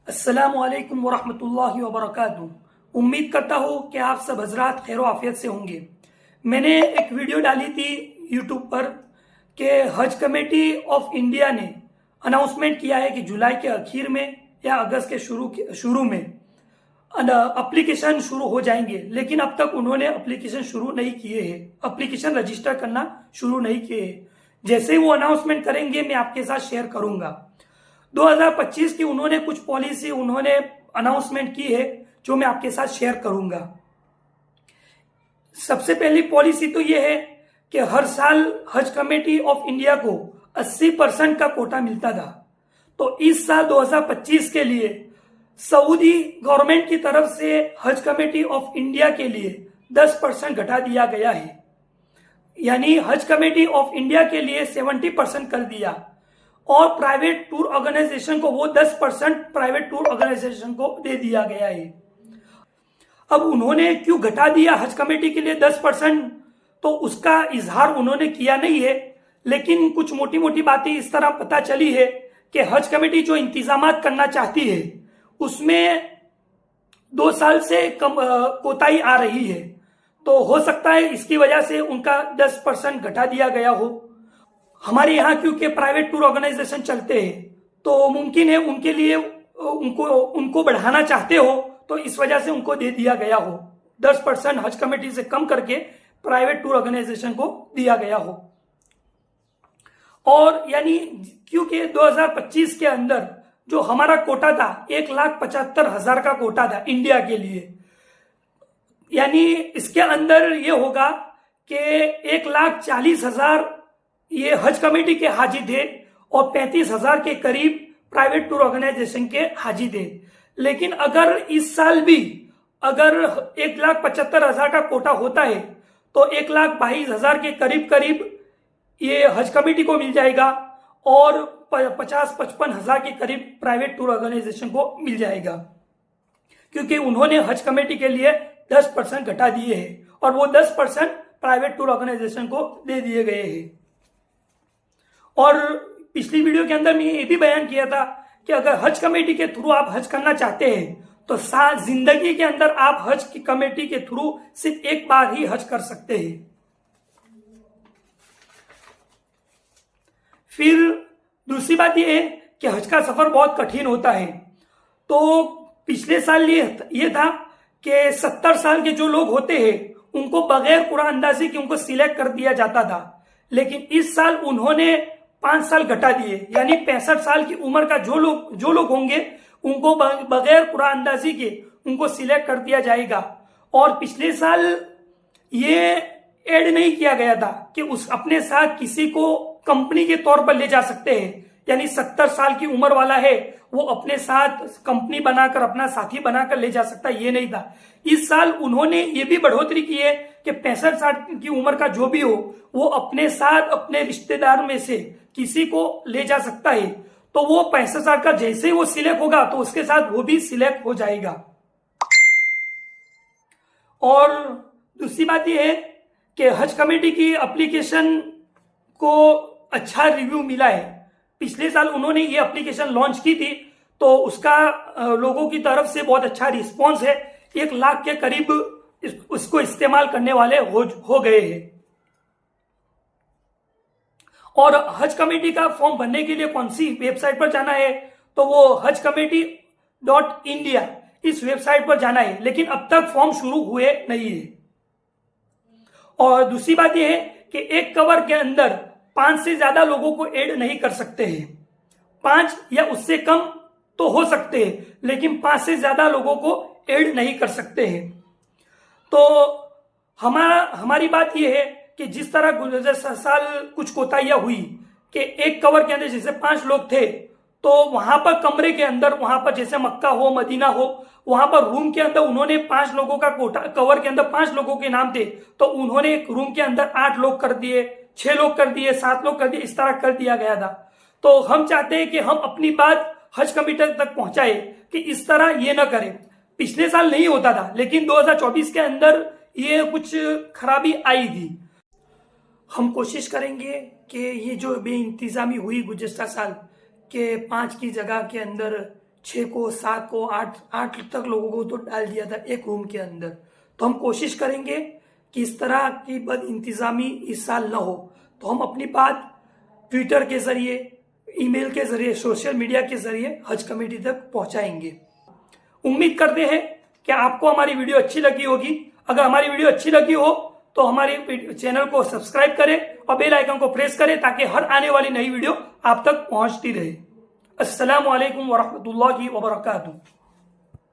अस्सलामुअलैकुम वरहमतुल्लाहि वबरकातुहू। उम्मीद करता हूँ कि आप सब हजरात खैर आफियत से होंगे। मैंने एक वीडियो डाली थी यूट्यूब पर कि हज कमेटी ऑफ इंडिया ने अनाउंसमेंट किया है कि जुलाई के आखिर में या अगस्त के शुरू में एप्लीकेशन शुरू हो जाएंगे, लेकिन अब तक उन्होंने एप्लीकेशन शुरू नहीं किए हैं, एप्लीकेशन रजिस्टर करना शुरू नहीं किए हैं। जैसे ही वो अनाउंसमेंट करेंगे मैं आपके साथ शेयर करूंगा। 2025 की उन्होंने कुछ पॉलिसी उन्होंने अनाउंसमेंट की है जो मैं आपके साथ शेयर करूंगा। सबसे पहली पॉलिसी तो यह है कि हर साल हज कमेटी ऑफ इंडिया को 80% का कोटा मिलता था, तो इस साल 2025 के लिए सऊदी गवर्नमेंट की तरफ से हज कमेटी ऑफ इंडिया के लिए 10% घटा दिया गया है। यानी हज कमेटी ऑफ इंडिया के लिए 70% कर दिया और प्राइवेट टूर ऑर्गेनाइजेशन को वो 10% प्राइवेट टूर ऑर्गेनाइजेशन को दे दिया गया है। अब उन्होंने क्यों घटा दिया हज कमेटी के लिए 10%, तो उसका इजहार उन्होंने किया नहीं है, लेकिन कुछ मोटी मोटी बातें इस तरह पता चली है कि हज कमेटी जो इंतजाम करना चाहती है उसमें 2 साल से कम कोताही आ रही है, तो हो सकता है इसकी वजह से उनका 10% घटा दिया गया हो। हमारे यहाँ क्योंकि प्राइवेट टूर ऑर्गेनाइजेशन चलते हैं तो मुमकिन है उनके लिए उनको बढ़ाना चाहते हो, तो इस वजह से उनको दे दिया गया हो, 10% हज कमेटी से कम करके प्राइवेट टूर ऑर्गेनाइजेशन को दिया गया हो। और यानी क्योंकि 2025 के अंदर जो हमारा कोटा था 1,75,000 का कोटा था इंडिया के लिए, यानी इसके अंदर ये होगा कि 1,40,000 ये हज कमेटी के हाजी थे और 35,000 के करीब प्राइवेट टूर ऑर्गेनाइजेशन के हाजी थे। लेकिन अगर इस साल भी अगर 1,75,000 का कोटा होता है तो 1,22,000 के करीब ये हज कमेटी को मिल जाएगा और 50-55,000 के करीब प्राइवेट टूर ऑर्गेनाइजेशन को मिल जाएगा, क्योंकि उन्होंने हज कमेटी के लिए 10% घटा दिए हैं और वो 10% प्राइवेट टूर ऑर्गेनाइजेशन को दे दिए गए हैं। और पिछली वीडियो के अंदर मैंने ये भी बयान किया था कि अगर हज कमेटी के थ्रू आप हज करना चाहते हैं तो जिंदगी के अंदर आप हज की कमेटी के थ्रू सिर्फ एक बार ही हज कर सकते हैं। फिर दूसरी बात यह है कि हज का सफर बहुत कठिन होता है। तो पिछले साल ये था कि 70 साल के जो लोग होते हैं उनको बगैर कुरान अंदाजी के उनको सिलेक्ट कर दिया जाता था, लेकिन इस साल उन्होंने 5 साल घटा दिए, यानी 65 साल की उम्र का जो लोग होंगे उनको बगैर कुरान अंदाजी के उनको सिलेक्ट कर दिया जाएगा। और पिछले साल ये ऐड नहीं किया गया था कि उस अपने साथ किसी को कंपनी के तौर पर ले जा सकते हैं, यानी 70 साल की उम्र वाला है वो अपने साथ कंपनी बनाकर अपना साथी बनाकर ले जा सकता है, ये नहीं था। इस साल उन्होंने ये भी बढ़ोतरी की है कि 65-60 की उम्र का जो भी हो वो अपने साथ अपने रिश्तेदार में से किसी को ले जा सकता है, तो वो 65 साल का जैसे ही वो सिलेक्ट होगा तो उसके साथ वो भी सिलेक्ट हो जाएगा। और दूसरी बात यह है कि हज कमेटी की एप्लीकेशन को अच्छा रिव्यू मिला है। पिछले साल उन्होंने ये एप्लीकेशन लॉन्च की थी तो उसका लोगों की तरफ से बहुत अच्छा रिस्पॉन्स है, 1 लाख के करीब उसको इस्तेमाल करने वाले हो गए हैं। और हज कमेटी का फॉर्म भरने के लिए कौन सी वेबसाइट पर जाना है, तो वो hajcommittee.india इस वेबसाइट पर जाना है, लेकिन अब तक फॉर्म शुरू हुए नहीं है। और दूसरी बात यह है कि एक कवर के अंदर 5 से ज्यादा लोगों को ऐड नहीं कर सकते हैं। 5 या उससे कम तो हो सकते हैं, लेकिन 5 से ज्यादा लोगों को ऐड नहीं कर सकते हैं। तो हमारी बात यह है कि जिस तरह गुज़श्ता साल कुछ कोताहियां हुई कि एक कवर के अंदर जैसे 5 लोग थे तो वहां पर कमरे के अंदर, वहां पर जैसे मक्का हो मदीना हो, वहां पर रूम के अंदर उन्होंने 5 लोगों का कोटा, कवर के अंदर 5 लोगों के नाम थे तो उन्होंने एक रूम के अंदर 8 लोग कर दिए, 6 लोग कर दिए, 7 लोग कर दिए, इस तरह कर दिया गया था। तो हम चाहते हैं कि हम अपनी बात हज कमेटी तक पहुंचाए कि इस तरह ये ना करें। पिछले साल नहीं होता था, लेकिन 2024 के अंदर ये कुछ खराबी आई थी। हम कोशिश करेंगे कि ये जो बेइंतजामी हुई गुज़श्ता साल के 5 की जगह के अंदर 6 को 7 को 8 तक लोगों को तो डाल दिया था एक रूम के अंदर। तो हम कोशिश करेंगे कि इस तरह की बद इंतजामी इस साल न हो। तो हम अपनी बात ट्विटर के जरिए, ईमेल के जरिए, सोशल मीडिया के जरिए हज कमेटी तक पहुंचाएंगे। उम्मीद करते हैं कि आपको हमारी वीडियो अच्छी लगी होगी। अगर हमारी वीडियो अच्छी लगी हो तो हमारे चैनल को सब्सक्राइब करें और बेल आइकन को प्रेस करें ताकि हर आने वाली नई वीडियो आप तक पहुंचती रहे। अस्सलामु अलैकुम वरहमतुल्लाहि वबरकातुहू।